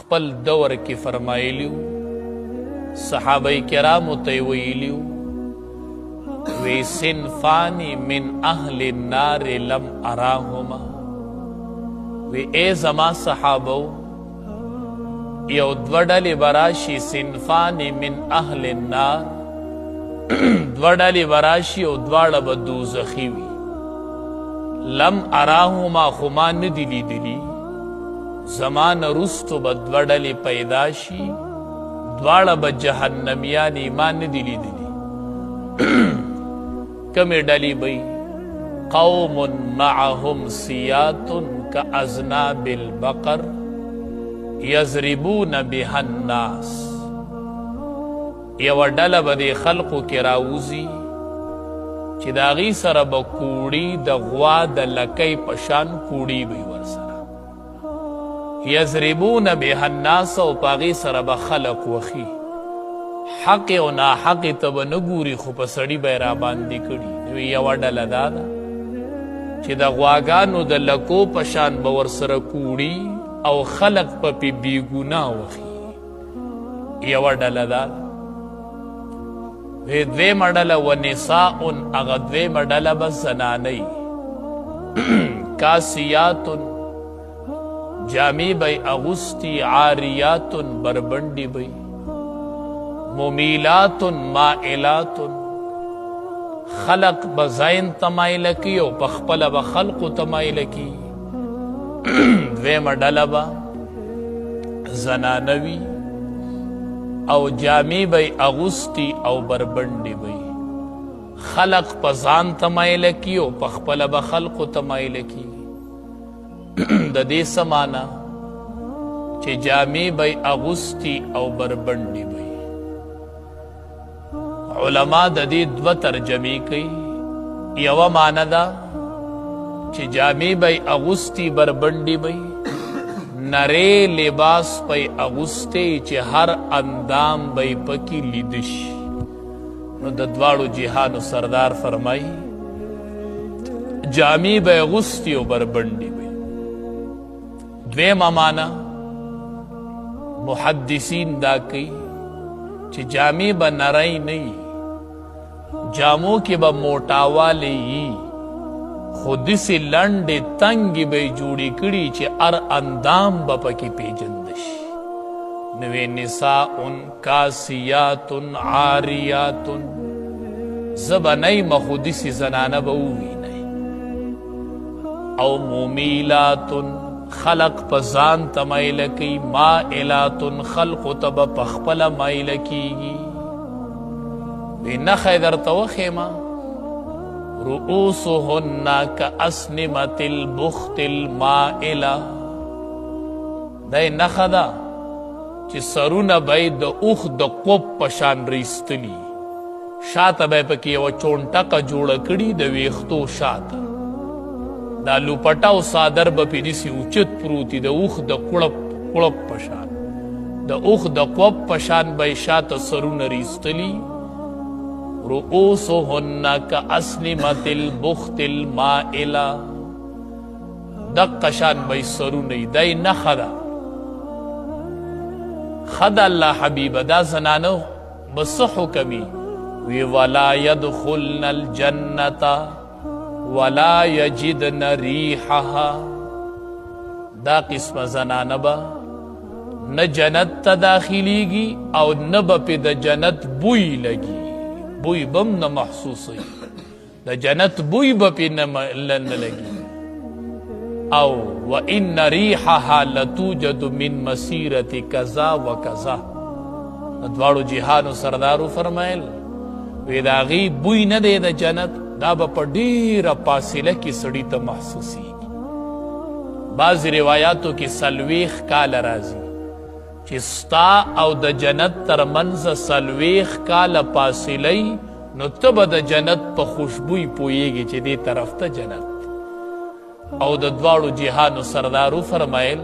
خپل دور کې فرمایلیو صحابه کرامو ته ویلیو وی صنفان من اهل النار لم اراهما وی ای زما صحابو یو دوه ډلې براشي صنفان من اهل النار دوه ډلې براشي او دواړه به دوزخي وي لم اراهما خو ما نه دي لیدلي زما نه وروستو به دوه ډلې پیدا شي دواړه به جهنمیانې ما نه دي لیدلي کمې ډلې به قوم معهم سیات کاذناب البقر یضربون بها الناس یوه ډله به دې خلقو کې راوځي چې د هغې سره به کوړي د غوا د لکۍ په شان کوړي به یې ورسره یضربون بها الناس او په هغې سره به خلق وخي حق او ناحق ته به نه ګوري خو په سړي به یې راباندې کړي نو یوه ډله دا ده چې د غواګانو د لکو په شان به ورسره کوړي او خلق په پې بېګناه وخي یوه ډله دا ده دویمه ډله و نساء هغه دویمه ډله به زنانۍ کاسیات جامې به یې اغوستي عاریات بربنډې به ممیلات مائلات خلق به ځین ته مایله کي او په خپله به خلقو ته مایله کي دویمه ډله به زنانه وي او جامې به یې اغوستي او بربنډې به خلق په ځان ته مایله کي او په خپله به خلقو ته مایله کي د دې څه معنا چې جامې به یې اغوستي او بربنډې به علما د دې دوه ترجمې کوي یوه معنا ده چې جامې به یې اغوستي بربنډې به نرې لباس به یې اغوستی چې هر اندام به یې پکې لیده شي نو د دواړو جهانو سردار فرمایي جامې به یې اغوستي او بربنډې به دویمه معنا محدثین دا کوي چې جامې به نری نه وي جامو کې به موټاوالی وي خو داسې لنډې تنګې به یې جوړې کړي چې هر اندام به پکې پیژنده شي نو نساء کاسیات عاریات زه به نه یم خو داسې زنانه به ووینئ او ممیلات خلق په ځان ته مایله کوي مائلات خلقو ته به په خپله مایله کیږي وی نښی درته وښیمه رؤوسهن کاسنمة البخت المائله دا یې نښه ده چې سرونه به یې د اوښ د قوب په شان ریستلي شاته به یې پکې یوه چونټقه جوړه کړي د ویښتو شاته دا لوپټه او صادر به پې داسې اوچت پروت وي د اوښ د قوړب په شان د اوښ د قوب په شان به یې شاته سرونه ریستلي رؤوسهن کاسنمة البخت المائله دقه شان به یې سرونه وي دا یې نښه ده ښه ده الله حبیبه دا زنانه به څه حکم وی ولا یدخلن الجنة ولا یجدن ریحها دا قسمه زنانه به نه جنت ته داخلیږي او نه به پې د جنت بوی لګي بوی به هم نه محسوسوي د جنت بوی به پې نه لګي او وان ریحها لتوجد من مسیرة کذا و کذا د دواړو جهانو سردارو فرمایل وی د هغې بوی نه دی د جنت دا به په ډېره فاصله کې سړي ته محسوسیږي بعضې روایاتو کې 40 کاله راځي چې ستا او د جنت ترمنځ 40 کاله فاصله نو ته به د جنت په خوشبوی پوهیږي چې دې طرف ته جنت او د دواړو جهانو سردارو فرمایل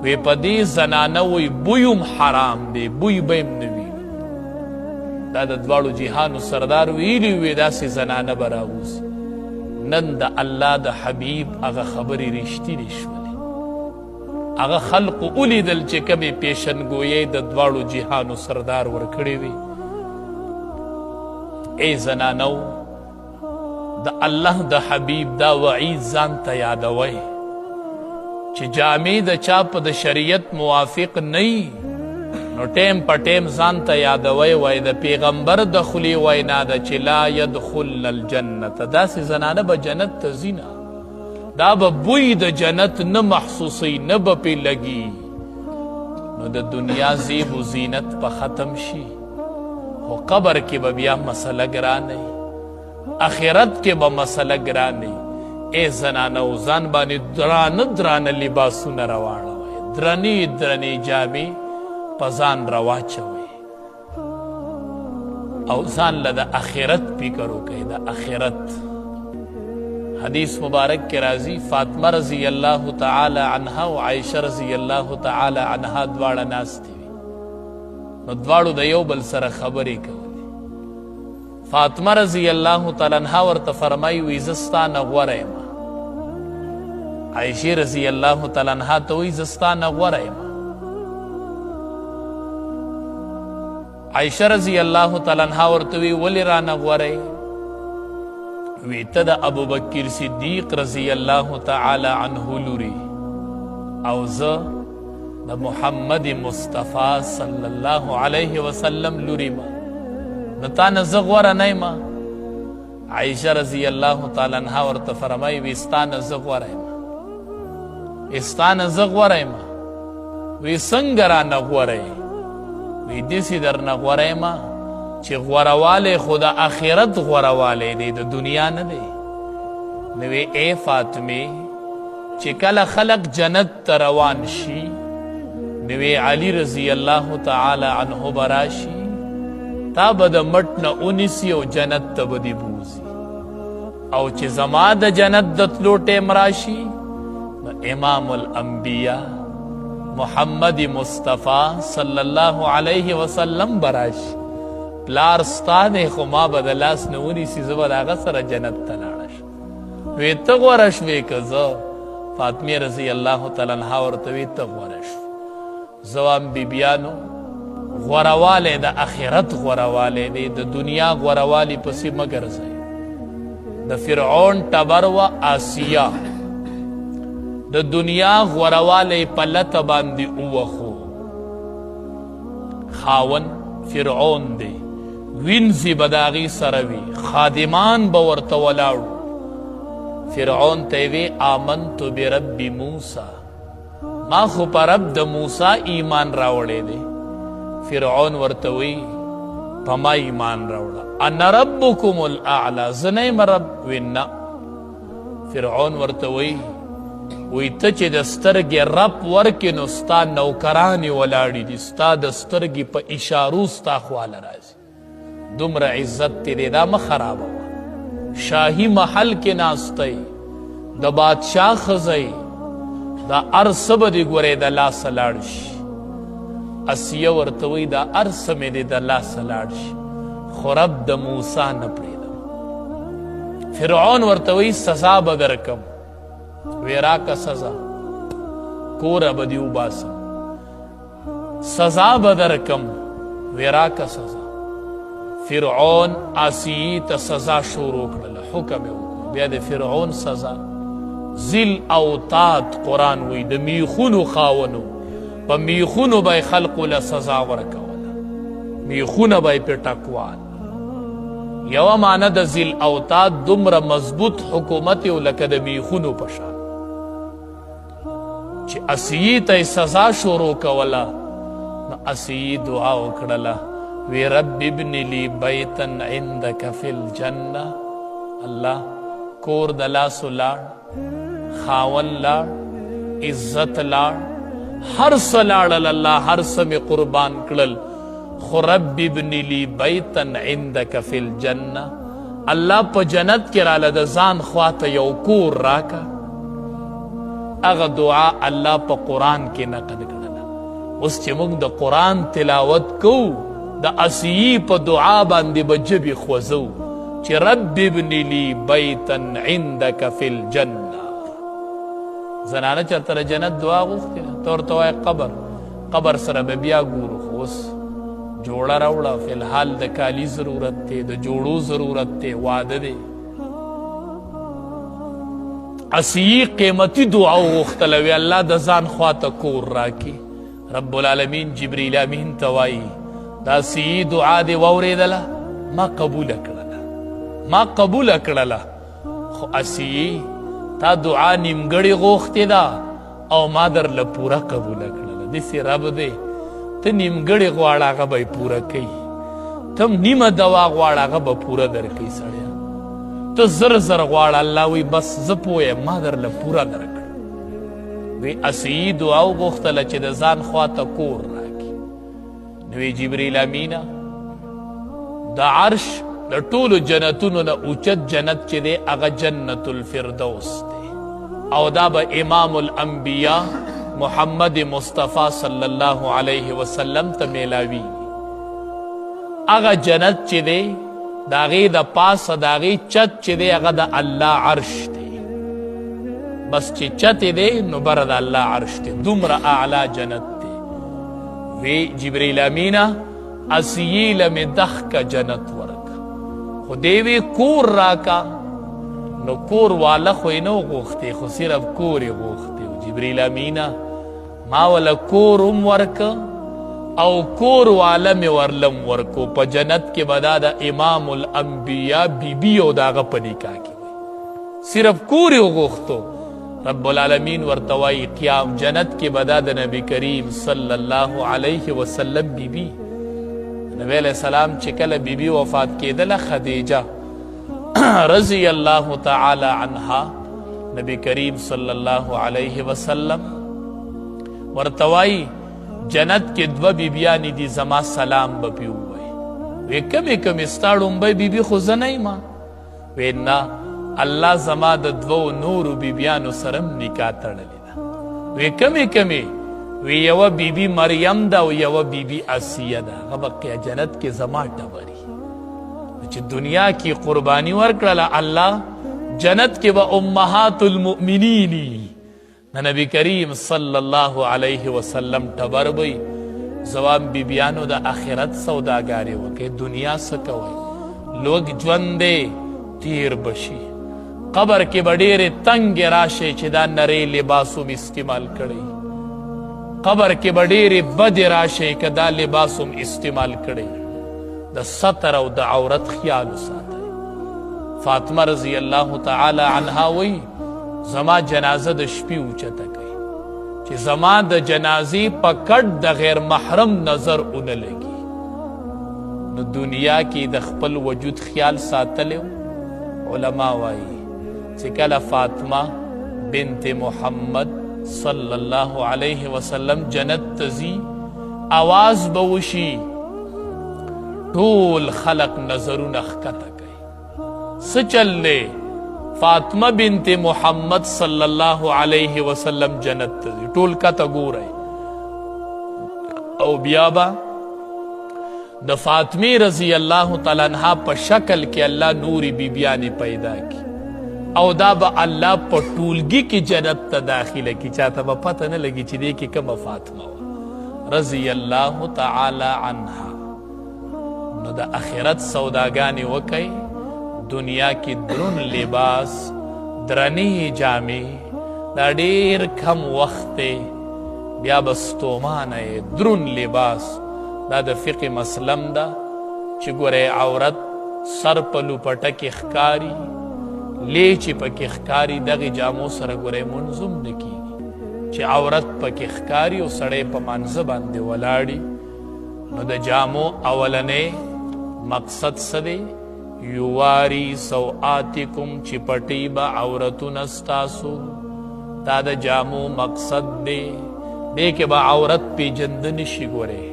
وی په دې زنانه وی بوی هم حرام دی بوی به هم نه وي دا د دواړو جهانو سردار ویلي وی داسې زنانه به راوځي نن د الله د حبیب هغه خبرې رښتینې شولې هغه خلق ولیدل چې کومې پیشنګویۍ د دواړو جهانو سردار ورکړې وي. ای زنانو، د الله د حبیب دا وعید ځان ته یادوئ چې جامې د چا په د شریعت موافق نه نو ټیم په ټیم ځان ته یادوئ وای د پیغمبر د خولې وینا ده چې لا يدخلن الجنت، داسې زنانه به جنت ته ځي نه، دا به بوی د جنت نه محسوسی، نه به پې لګي. نو د دنیا زیب و زینت به ختم شي، خو قبر کې به بیا مسله ګرانه، آخرت کې به مسله ګرانه. ای زنانو، ځان باندې درانه درانه لباسونه راواړوئ، درنې درنې جامې په ځان راواچوئ او ځان له د آخرت فکر وکئ. د آخرت حدیث مبارک کې راځي، فاطمه رضی الله تعالی عنها او عائشه رضی الله تعالی عنها دواړه ناستې وي، نو دواړو د یو بل سره خبرې کولې. فاطمه رضی الله تعالی عنها ورته فرمایي وی زه ستا نه غوره یم. عائشه رضی الله تعالی عنها ته وی زه ستا نه غوره یم. عائشه رضی الله تعالی عنها ورته وی ولې رانه غوره یې؟ وی ته د ابوبکر صدیق رضی الله تعالی عنه لوري او زه د محمد مصطفی صلی الله علیه وسلم لوري ما، نو تا نه زه غوره نه یم. عائشه رضی الله تعالی عنها ورته فرمایي وی ستا نه زه غوره یم، ستا نه زه غوره یم. وی څنګه رانه غوره یې؟ وی داسې درنه غوره یم چې غوروالی خو د آخرت غوروالی دی، د دنیا نه دی. نو وی ای فاطمې، چې کله خلق جنت ته روان شي نو وی علی رضی الله تعالی عنه به راشي، تا به د مټ نه ونیسي او جنت ته به دې بوځي. او چې زما د جنت د تلو ټیم راشي نو امام الانبیاء محمد مصطفی صلی الله علیه وسلم به راشي، پلار ستا دی خو ما به د لاس نه ونیسي، زه به د هغه سره جنت ته لاړه شم. وی ته غوره شوې که زه؟ فاطمې رضی الله تعالی عنها ورته وی ته غوره شو. زه وایم بیبیانو، غوروالی د آخرت غوروالی دی، د دنیا غوروالی پسې مه ګرځئ. د فرعون ټبر وه آسیه، د دنیا غوروالی په لته باندې ووخو. خاون فرعون دی، وینځي به د هغې سره وي، خادمان به ورته ولاړو. فرعون ته یې وی آمنت برب موسی، ما خو په رب د موسی ایمان راوړی دی. فرعون ورته وی په ما ایمان راوړه، انا ربکم الاعلی، زه نه یم رب؟ وی نه. فرعون ورته وی ته چې د سترګې رب ورکې نو ستا نوکرانې ولاړې دي، ستا د سترګې په اشارو ستا خواله راځي. دومره عزت تی دی، دا مه خرابوه. شاهي محل کې ناستی، د بادشاه ښځی، دا هر څه به دې ګورې د لاسه لاړ شي. اسیه ورته وی دا هر څه مې دې د لاسه لاړ شي، خو رب د موسی نه پرېږدم. فرعون ورته وی سزا به درکم. وی راکه سزا، کوره به دې وباسم. سزا به درکم. وی راکه سزا. فرعون آسیې ته سزا شروع کړله، حکم یې وکړو. بیا د فرعون سزا ذل اوتاد، قرآن وی د میخونو خاونو، په میخونو به یې خلقو له سزا ورکوله، میخونه به یې پې ټکوال. یوه معنه د ذل اوتاد دومره مضبوط حکومت یو لکه د میخونو په شان. چې اسیې ته یې سزا شروع کوله نو اسیې دعا وکړله، وی رب ابن لی بیتا عندک فی الجنه. الله کور د لاسو لاړ، خاون لاړ، عزت لاړ، هر څه لاړل، الله هر څه مې قربان کړل، خو رب ابن لی بیتا عندک فی الجنه، الله په جنت کې راله د ځان خواته یو کور راکه. هغه دعا الله په قرآن کې نقل کړله. اوس چې موږ د قرآن تلاوت کوو، د اسیې په دعا باندې به ژبې خوځو چې رب ابن لی بیتا عندک فی الجنه. زنانه چرته جنت دعا غوښتې ده، ته ورته وایې قبر سره به بیا ګورو، خو اوس جوړه راوړه، فی الحال د کالي ضرورت دی، د جوړو ضرورت دی، واده دی. اسیي قیمتي دعا وغوښتله، وی الله د ځان خواته کور راکړي. رب العالمین جبریل امین ته وایي دا اسیي دعا دې واورېدله، ما قبوله کړله، خو اسیي تا دعا نیمګړې غوښتې ده او ما درله پوره قبوله کړله. داسې رب دی ته نیمګړې غواړه هغه به یې پوره کوي، ته نیمه دوا غواړه هغه به پوره درکوي. سړیه ته زر غواړه، الله وی بس زه پوه یم ما درله پوره درکړه. وی اسیي دعا وغوښتله چې د ځان خواته کور راکړي. نو وی جبریل امینه د عرش د ټولو جنتونو نه اوچت جنت چې دی هغه جنت الفردوس دی، او دا به امام الانبیاء محمد مصطفی صلی الله علیه وسلم ته میلاوي. هغه جنت چې دی د هغې د پاسه د هغې چت چې دی هغه د الله عرش دی، بس چې چت دی نو بره د الله عرش دی، دومره اعلی جنت دی. وی جبریل امینه اسیي له مې دښکه جنت ورکه، خو دی وی کور راکا، نو کور واله خو یې نه غوښتې، خو صرف کور یې غوښتې. جبریل امینه ما وله کور هم ورکه او کور واله مې ورلم ورکو، په جنت کې به دا د امام الانبیاء بیبي او د هغه په نکاح کې وی، صرف کور یې وغوښتو. رب العالمین ورته وایي قیام جنت کې به دا د نبی کریم صلی الله علیه وسلم بیبي. نبی علیہ السلام چې کله بیبي وفات کېدله خدیجه رضی الله تعالی عنها، نبی کریم صلی الله علیه وسلم ورته وایي جنت کې دوه بیبیانې دي، زما سلام به پې ووایي. وی کمې ستا ړومبی بیبي خو زه نه یم؟ وی نه، الله زما د دوو نورو بیبیانو سره هم نکاح تړلې ده. وی کمې؟ وی یوه بیبي مریم ده او یوه بیبي اسیه ده، هغه به جنت کې زما ټبري. چې دنیا کې قرباني ورکړله الله، جنت کې به امهات المؤمنینی د نبی کریم صلی الله علیه وسلم ټبر بی. زوام بیبیانو د آخرت سوداګاري وکړئ، دنیا څه کوئ؟ لوږ ژوند دی تیر بشي، قبر کې به ډېرې تنګې راشئ چې دا نری لباس هم استعمال کړئ، قبر کې به ډېرې بدې راشئ که دا لباس هم استعمال کړئ. د ستر او د عورت خیال وساتئ. فاطمه رضی الله تعالی عنها وی زما جنازه د شپې اوچته کوي چې زما د جنازې په کټ د غیر محرم نظر ونه لګي. نو دنیا کې د خپل وجود خیال ساتلی علما وایي چې کله فاطمه بنت محمد صلی الله علیه وسلم جنت ته ځي، آواز به وشي، ټول خلق نظرونه ښکته کوي. څه چل دی؟ فاطمه بنت محمد صلی الله علیه وسلم جنت ته ځي، ټول کته ګورئ. او بیا به د فاطمه رضی الله تعالی عنها په شکل کې الله نوري بیبیانې پیدا کی، او دا به الله په ټولګي کې جنت ته داخله کی، چاته به پته نه لګي چې دې کې کومه فاطمه وه رضی الله تعالی عنها. نو د آخرت سوداګانې وکئ، دنیا کې درون لباس، درنې جامې، دا ډېر کم وخت دی، بیا به ستومانه یې درون لباس. دا د فقه مسلم ده چې ګورئ عورت سر په لوپټه کې ښکاري، لیچې پکې ښکاري، دغې جامو سره ګورئ منځ هم نه کېږي چې عورت پکې ښکاري او سړی په مانځه باندې ولاړي. نو د جامو اولنی مقصد څه دی؟ یواری سوآتکم، چې پټی به عورتونه ستاسو، دا د جامو مقصد دی. دې کې به عورت پیژندنه شي. ګورئ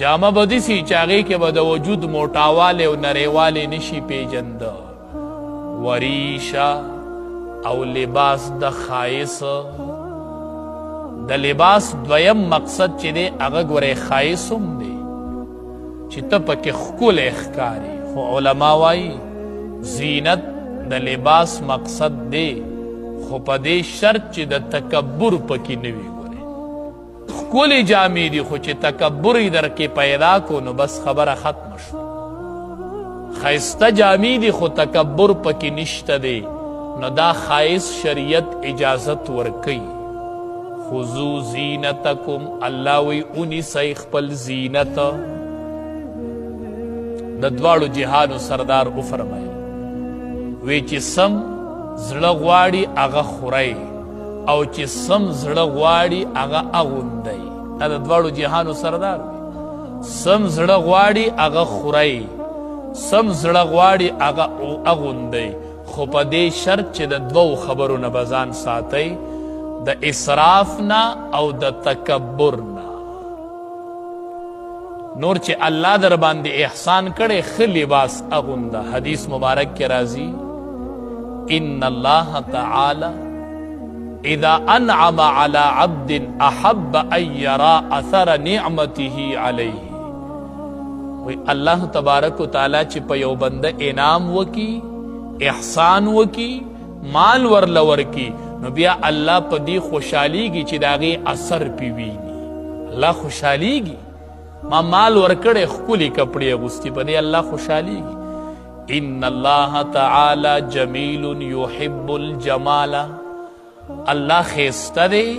جامه به داسې چې هغې کې به د وجود موټاوالی او نریوالی نشي پیژنده. وریشه او لباس د ښایست، د لباس دویم مقصد چې دی هغه ګورئ ښایست هم دی چې ته پکې ښکلی ښکاري. خو علما وایي زینت د لباس مقصد دی خو په دې شرط چې د تکبر پکې نه وي. ګورې ښکلې جامې دي خو چې تکبر یې درکې پیدا کو نو بس خبره ختمه شوه. ښایسته جامې دي خو تکبر پکې نشته دی نو دا ښایست شریعت اجازت ورکوي. خذو زینتکم الله وی ونیسئ خپل زینت. د دواړو جهانو سردار وفرمایل وی چې سم زړه غواړي هغه خورئ او چې سم زړه غواړي هغه اغوندئ. دا د دواړو جهانو سردار وی سم زړه غواړي هغه خورئ سم زړه غواړي هغه اغوندئ خو په دې شرط چې د دوو خبرو نه به ځان ساتئ د اسراف نه او د تکبر نه. نور چې الله در باندې احسان کړی ښه لباس اغونده. حدیث مبارک کې راځي ان الله تعالی اذا انعم على عبد احب ان يرى اثر نعمته علیه. وی الله تبارک و تعالی چې په یو بنده انعام وکي احسان وکي مال ورله ورکي نو بیا الله په دې خوشحالیږي چې د هغې اثر پې ویني. الله خوشحالیږي ما مال ورکړی ښکلي کپړې اغوستي په دې الله خوشحالیږي. ان الله تعالی جمیل یحب الجمال. الله ښایسته دی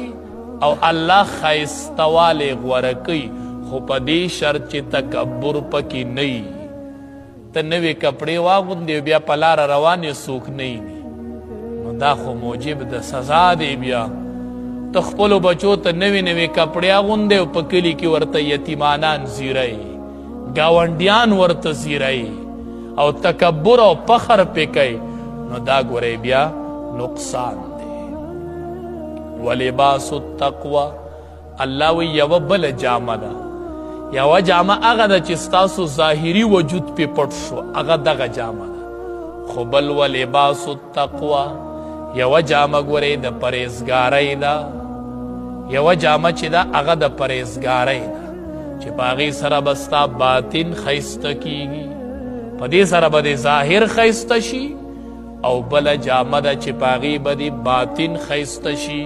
او الله ښایستوالی غوره کوي خو په دې شرط چې تکبر پکې نه وي. ته نوې کپړې واغوندې بیا په لاره روان یې څوک نه ویني نو دا خو موجب د سزا دی. بیا ته خپلو بچو ته نوې نوې کپړې اغوندې او په کلي کې ورته یتیمانان زیرئ ګاونډیان ورته زیرئ او تکبر او فخر پې کوي نو دا ګورئ بیا نقصان دی. ولباس التقوی الله وی یوه بله جامه ده. یوه جامه هغه ده چې ستاسو ظاهري وجود پې پټ شو هغه دغه جامه ده. خو بل ولباس التقوی یوه جامه ګورئ د پرهیزګارۍ ده. یوه جامه چې ده هغه د پرهیزګارۍ ده چې په هغې سره به ستا باطن ښایسته کیږي په دې سره به د ظاهر ښایسته شي او بله جامه ده چې په هغې به د باطن ښایسته شي.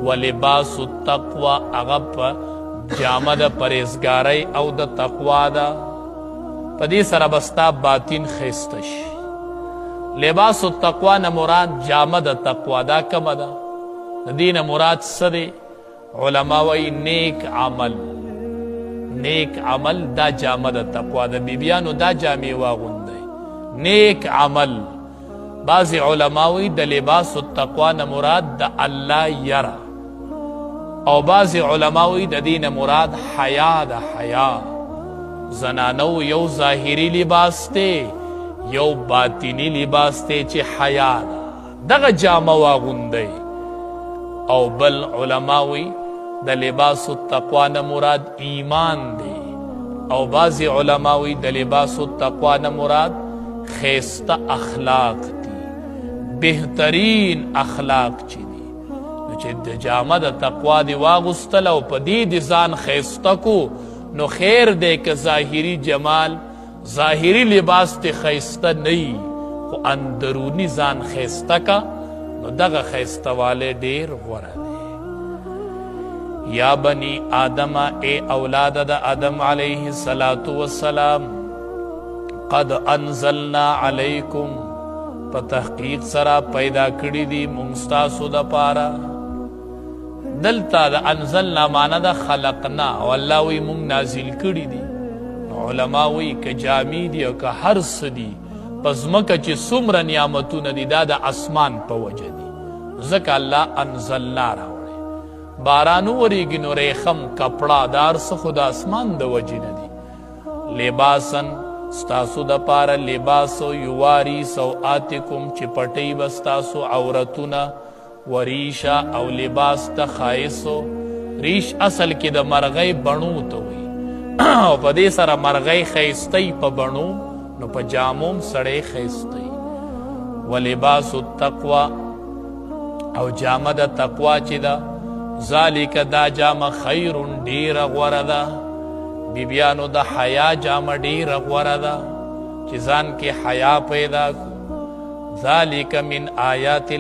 ولباس التقوی هغه په جامه د پرهیزګارۍ او د تقوا ده په دې سره به ستا باطن ښایسته شي. لباس التقوا نه مراد جامه د تقوا دا کمه ده. د دې نه مراد څه دی؟ علما وایي نیک عمل. نیک عمل دا جامه د تقوا ده. بیبیانو دا جامې واغوندئ نیک عمل. بعضې علما وایي د لباس التقوا نه مراد د الله یره او بعضې علما وایي د دې نه مراد حیا ده. حیا زنانو یو ظاهري لباس دی یو باطنی لباس دی چې حیا ده دغه جامه واغوندئ. او بل علما وایي د لباس التقوا نه مراد ایمان دی او بعضې علما وایي د لباس التقوا نه مراد ښایسته اخلاق دي بهترین اخلاق چې دي. نو چې د جامه د تقوا دې واغوستل او په دې دې ځان ښایسته کو نو خیر دی که ظاهري جمال ظاهري لباس ته ښایسته نه وي خو اندروني ځان ښایسته کا نو دغه ښایستهوالی ډېر غوره دی. یا بنی آدم اے اولاد د آدم علیه السلام قد انزلنا علیکم په تحقیق سره پیدا کړي دي موږ ستاسو دپاره. دلته د انزلنا معنی ده خلقنا او الله وی موږ نازل کړي دي. علما وی که جامې دي او که هر څه دي په ځمکه چې څومره نعمتونه دي دا د اسمان په وجه دي ځکه الله انزلنا راوړی. باران وریږي نو ریخم کپړه دا هر څه خو د اسمان د وجې نه دي. لباسن ستاسو دپاره لباسو یواري سوآتکم چې پټوي به ستاسو عورتونه وریشه او لباس ته ښایسو. ریش اصل کې د مرغۍ بڼو ته وایي او په دې سره مرغۍ ښایستئ په بڼو نو په جاموم سړی ښایستئ. ولباس التقوا او جامه د تقوا چې ده ذالک دا جامه خیر ډیره غوره ده. بیبیانو د حیا جامه ډیره غوره ده چې ځان کې حیا پیدا کو. ذالک من آیات